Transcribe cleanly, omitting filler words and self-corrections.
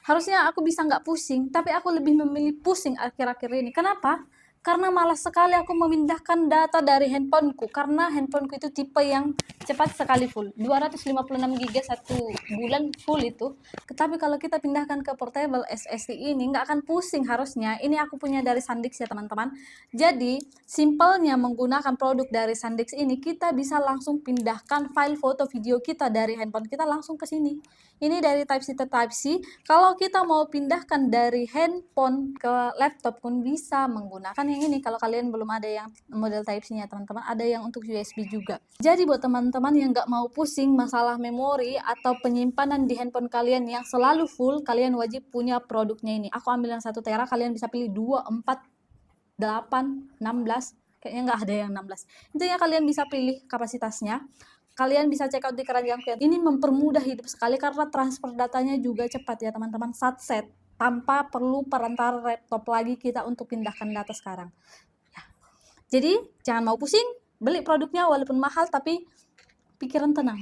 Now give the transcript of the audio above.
Harusnya aku bisa nggak pusing, tapi aku lebih memilih pusing akhir-akhir ini. Kenapa? Karena malas sekali aku memindahkan data dari handphoneku, karena handphoneku itu tipe yang cepat sekali full, 256 GB satu bulan full itu. Tetapi kalau kita pindahkan ke portable SSD ini nggak akan pusing harusnya. Ini aku punya dari SanDisk ya teman-teman. Jadi simpelnya menggunakan produk dari SanDisk ini, kita bisa langsung pindahkan file foto video kita dari handphone kita langsung ke sini. Ini dari Type-C ke Type-C. Kalau kita mau pindahkan dari handphone ke laptop pun bisa menggunakan yang ini. Kalau kalian belum ada yang model Type-C-nya teman-teman, ada yang untuk USB juga. Jadi buat teman-teman yang nggak mau pusing masalah memori atau penyimpanan di handphone kalian yang selalu full, kalian wajib punya produknya ini. Aku ambil yang 1 tera, kalian bisa pilih 2, 4, 8, 16. Kayaknya nggak ada yang 16. Intinya kalian bisa pilih kapasitasnya. Kalian bisa check out di Keranjang Fiat. Ini mempermudah hidup sekali karena transfer datanya juga cepat ya teman-teman. Satset, tanpa perlu perantara laptop lagi kita untuk pindahkan data sekarang. Ya. Jadi jangan mau pusing, beli produknya walaupun mahal tapi pikiran tenang.